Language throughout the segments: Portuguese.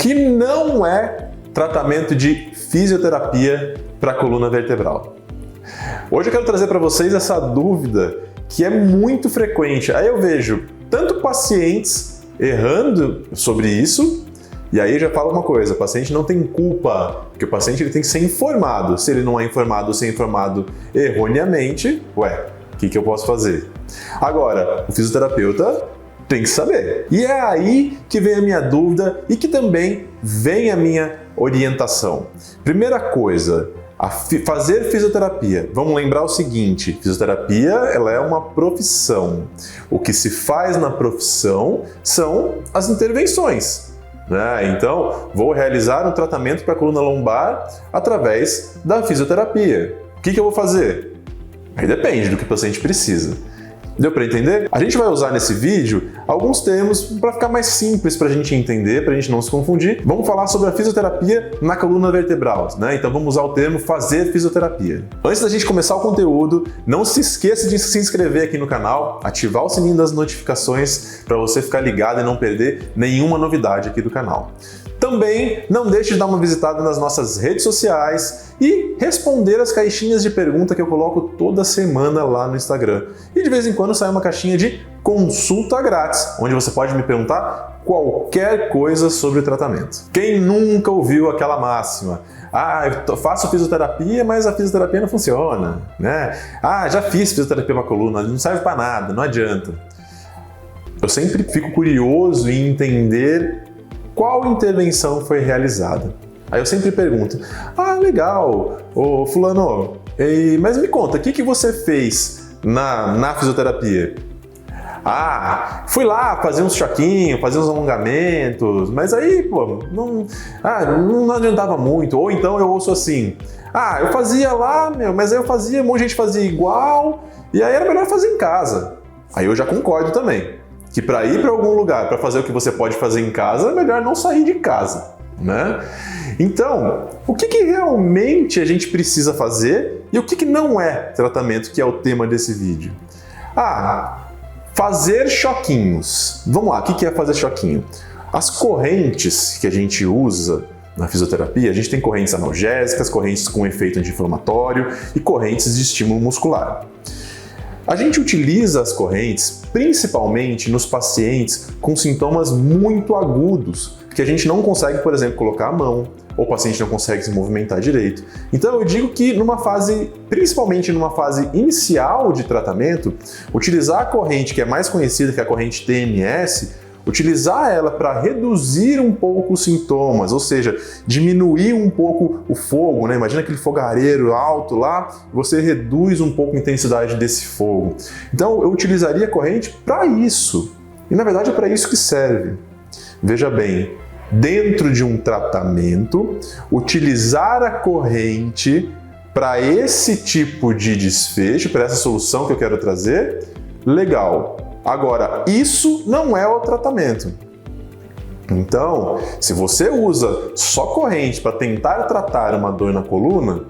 que não é tratamento de fisioterapia para a coluna vertebral? Hoje eu quero trazer para vocês essa dúvida que é muito frequente. Aí eu vejo tanto pacientes errando sobre isso, e aí já falo uma coisa, o paciente não tem culpa, porque o paciente ele tem que ser informado. Se ele não é informado ou ser informado erroneamente, o que eu posso fazer? Agora, o fisioterapeuta tem que saber. E é aí que vem a minha dúvida e que também vem a minha orientação. Primeira coisa, fazer fisioterapia. Vamos lembrar o seguinte, fisioterapia ela é uma profissão. O que se faz na profissão são as intervenções. Então, vou realizar um tratamento para a coluna lombar através da fisioterapia. O que eu vou fazer? Aí depende do que o paciente precisa. Deu para entender? A gente vai usar nesse vídeo alguns termos para ficar mais simples para a gente entender, para a gente não se confundir. Vamos falar sobre a fisioterapia na coluna vertebral, Então vamos usar o termo fazer fisioterapia. Antes da gente começar o conteúdo, não se esqueça de se inscrever aqui no canal, ativar o sininho das notificações para você ficar ligado e não perder nenhuma novidade aqui do canal. Também não deixe de dar uma visitada nas nossas redes sociais e responder as caixinhas de pergunta que eu coloco toda semana lá no Instagram. E de vez em quando sai uma caixinha de consulta grátis, onde você pode me perguntar qualquer coisa sobre o tratamento. Quem nunca ouviu aquela máxima? Eu faço fisioterapia, mas a fisioterapia não funciona, já fiz fisioterapia para a coluna, não serve para nada, não adianta. Eu sempre fico curioso em entender qual intervenção foi realizada. Aí eu sempre pergunto, legal, ô fulano, mas me conta, o que você fez na fisioterapia? Fui lá fazer uns choquinhos, fazer uns alongamentos, mas aí, não adiantava muito. Ou então eu ouço assim, eu fazia lá, mas aí eu fazia, um monte de gente fazia igual, e aí era melhor fazer em casa. Aí eu já concordo também. Que para ir para algum lugar, para fazer o que você pode fazer em casa, é melhor não sair de casa, Então, o que realmente a gente precisa fazer e o que não é tratamento, que é o tema desse vídeo? Fazer choquinhos. Vamos lá, o que é fazer choquinho? As correntes que a gente usa na fisioterapia, a gente tem correntes analgésicas, correntes com efeito anti-inflamatório e correntes de estímulo muscular. A gente utiliza as correntes principalmente nos pacientes com sintomas muito agudos, que a gente não consegue, por exemplo, colocar a mão, ou o paciente não consegue se movimentar direito. Então eu digo que principalmente numa fase inicial de tratamento, utilizar a corrente que é mais conhecida, que é a corrente TMS, utilizar ela para reduzir um pouco os sintomas, ou seja, diminuir um pouco o fogo, Imagina aquele fogareiro alto lá, você reduz um pouco a intensidade desse fogo. Então eu utilizaria a corrente para isso. E na verdade é para isso que serve. Veja bem, dentro de um tratamento, utilizar a corrente para esse tipo de desfecho, para essa solução que eu quero trazer, legal. Agora, isso não é o tratamento. Então, se você usa só corrente para tentar tratar uma dor na coluna,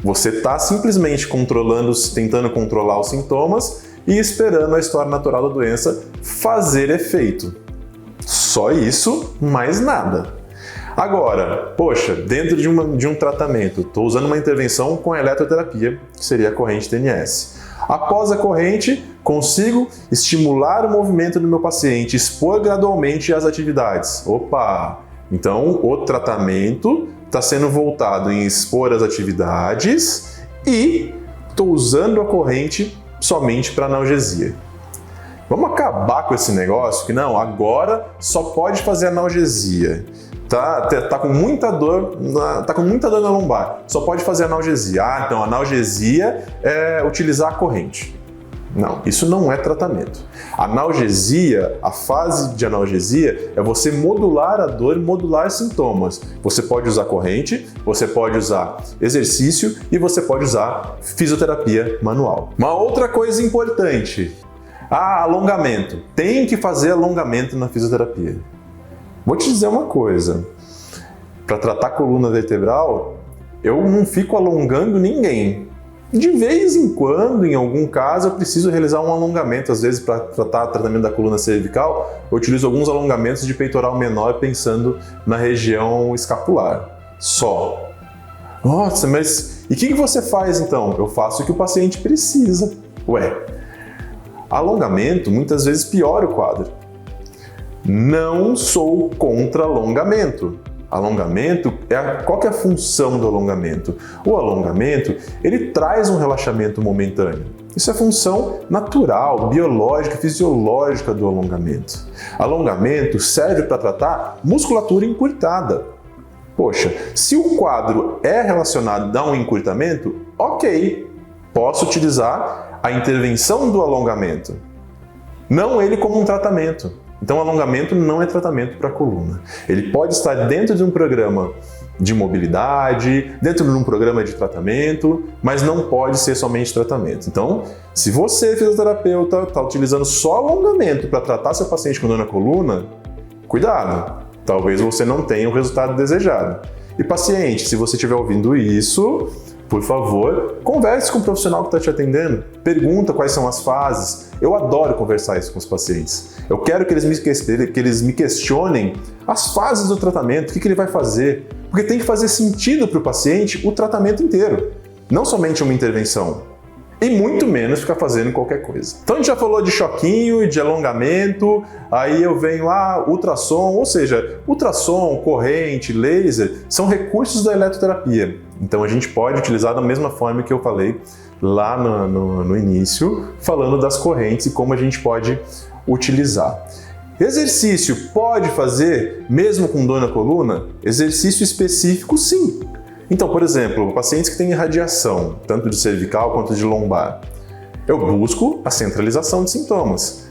você está simplesmente tentando controlar os sintomas e esperando a história natural da doença fazer efeito. Só isso, mais nada. Agora, dentro de um tratamento, estou usando uma intervenção com a eletroterapia, que seria a corrente TNS. Após a corrente, consigo estimular o movimento do meu paciente, expor gradualmente as atividades. Então o tratamento está sendo voltado em expor as atividades e estou usando a corrente somente para analgesia. Vamos acabar com esse negócio que agora só pode fazer analgesia. Tá com muita dor na lombar, só pode fazer analgesia. Então analgesia é utilizar a corrente. Não, isso não é tratamento. Analgesia, a fase de analgesia é você modular a dor, modular sintomas. Você pode usar corrente, você pode usar exercício e você pode usar fisioterapia manual. Uma outra coisa importante, alongamento. Tem que fazer alongamento na fisioterapia. Vou te dizer uma coisa, para tratar coluna vertebral, eu não fico alongando ninguém. De vez em quando, em algum caso, eu preciso realizar um alongamento. Às vezes, para tratar o tratamento da coluna cervical, eu utilizo alguns alongamentos de peitoral menor pensando na região escapular. Só. Nossa, mas e o que você faz então? Eu faço o que o paciente precisa. Ué, alongamento muitas vezes piora o quadro. Não sou contra alongamento. Alongamento, qual que é a função do alongamento? O alongamento, ele traz um relaxamento momentâneo. Isso é função natural, biológica, fisiológica do alongamento. Alongamento serve para tratar musculatura encurtada. Poxa, se o quadro é relacionado a um encurtamento, ok, posso utilizar a intervenção do alongamento, não ele como um tratamento. Então, alongamento não é tratamento para a coluna. Ele pode estar dentro de um programa de mobilidade, dentro de um programa de tratamento, mas não pode ser somente tratamento. Então, se você, fisioterapeuta, está utilizando só alongamento para tratar seu paciente com dor na coluna, cuidado, talvez você não tenha o resultado desejado. E paciente, se você estiver ouvindo isso, por favor, converse com o profissional que está te atendendo, pergunta quais são as fases. Eu adoro conversar isso com os pacientes. Eu quero que eles me questionem as fases do tratamento, o que ele vai fazer, porque tem que fazer sentido para o paciente o tratamento inteiro, não somente uma intervenção. E muito menos ficar fazendo qualquer coisa. Então a gente já falou de choquinho, de alongamento, aí eu venho ultrassom, ou seja, ultrassom, corrente, laser, são recursos da eletroterapia. Então a gente pode utilizar da mesma forma que eu falei lá no início, falando das correntes e como a gente pode utilizar. Exercício pode fazer mesmo com dor na coluna? Exercício específico, sim. Então, por exemplo, pacientes que têm irradiação, tanto de cervical quanto de lombar, eu busco a centralização de sintomas.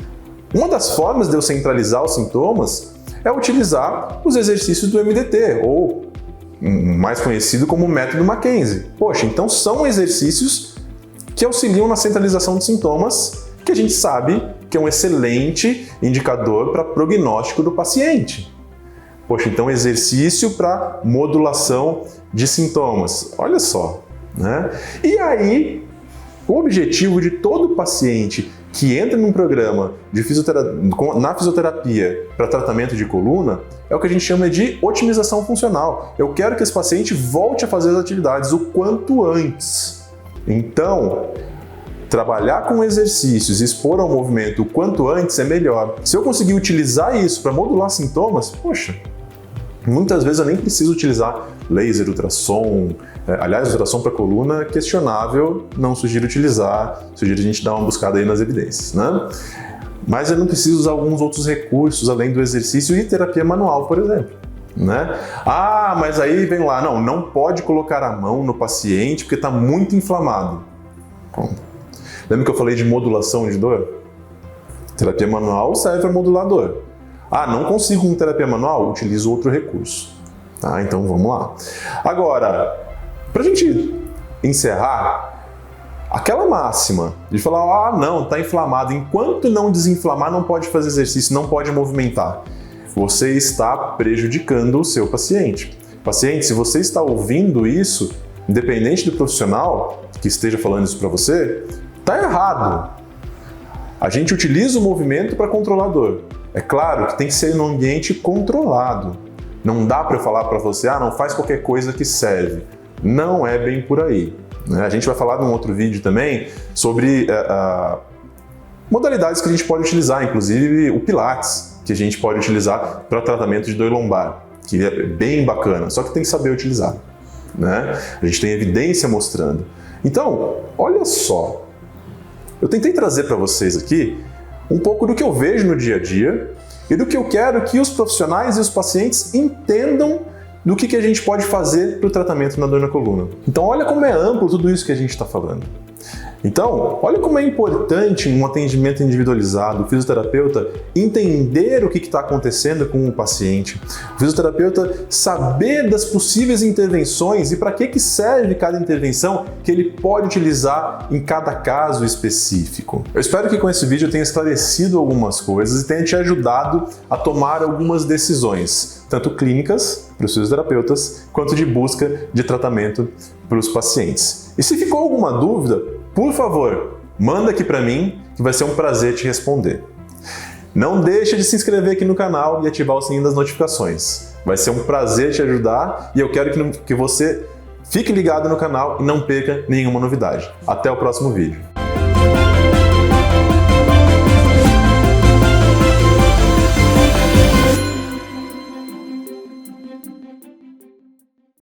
Uma das formas de eu centralizar os sintomas é utilizar os exercícios do MDT, ou mais conhecido como método Mackenzie. Poxa, então são exercícios que auxiliam na centralização de sintomas, que a gente sabe que é um excelente indicador para prognóstico do paciente. Poxa, então exercício para modulação de sintomas. Olha só, né? E aí, o objetivo de todo paciente que entra num programa na fisioterapia para tratamento de coluna é o que a gente chama de otimização funcional. Eu quero que esse paciente volte a fazer as atividades o quanto antes. Então, trabalhar com exercícios e expor ao movimento o quanto antes é melhor. Se eu conseguir utilizar isso para modular sintomas, poxa, muitas vezes eu nem preciso utilizar laser, ultrassom. Aliás, ultrassom para coluna é questionável, não sugiro utilizar, sugiro a gente dar uma buscada aí nas evidências, né? Mas eu não preciso usar alguns outros recursos além do exercício e terapia manual, por exemplo, né? Ah, mas aí vem lá, não pode colocar a mão no paciente porque está muito inflamado. Bom, lembra que eu falei de modulação de dor? Terapia manual serve para modular dor. Ah, não consigo com terapia manual? Utilizo outro recurso. Tá, então vamos lá. Agora, para a gente encerrar, aquela máxima de falar, tá inflamado, enquanto não desinflamar, não pode fazer exercício, não pode movimentar. Você está prejudicando o seu paciente. Paciente, se você está ouvindo isso, independente do profissional que esteja falando isso para você, está errado. A gente utiliza o movimento para controlar a dor. É claro que tem que ser num ambiente controlado. Não dá para eu falar para você, não faz qualquer coisa que serve. Não é bem por aí. Né? A gente vai falar num outro vídeo também sobre modalidades que a gente pode utilizar, inclusive o Pilates, que a gente pode utilizar para tratamento de dor lombar, que é bem bacana, só que tem que saber utilizar. Né? A gente tem evidência mostrando. Então, olha só, eu tentei trazer para vocês aqui um pouco do que eu vejo no dia a dia e do que eu quero que os profissionais e os pacientes entendam do que a gente pode fazer para o tratamento na dor na coluna. Então olha como é amplo tudo isso que a gente está falando. Então, olha como é importante um atendimento individualizado, o fisioterapeuta entender o que está acontecendo com o paciente, o fisioterapeuta saber das possíveis intervenções e para que serve cada intervenção que ele pode utilizar em cada caso específico. Eu espero que com esse vídeo eu tenha esclarecido algumas coisas e tenha te ajudado a tomar algumas decisões, tanto clínicas para os fisioterapeutas, quanto de busca de tratamento para os pacientes. E se ficou alguma dúvida, por favor, manda aqui para mim que vai ser um prazer te responder. Não deixe de se inscrever aqui no canal e ativar o sininho das notificações. Vai ser um prazer te ajudar e eu quero que você fique ligado no canal e não perca nenhuma novidade. Até o próximo vídeo.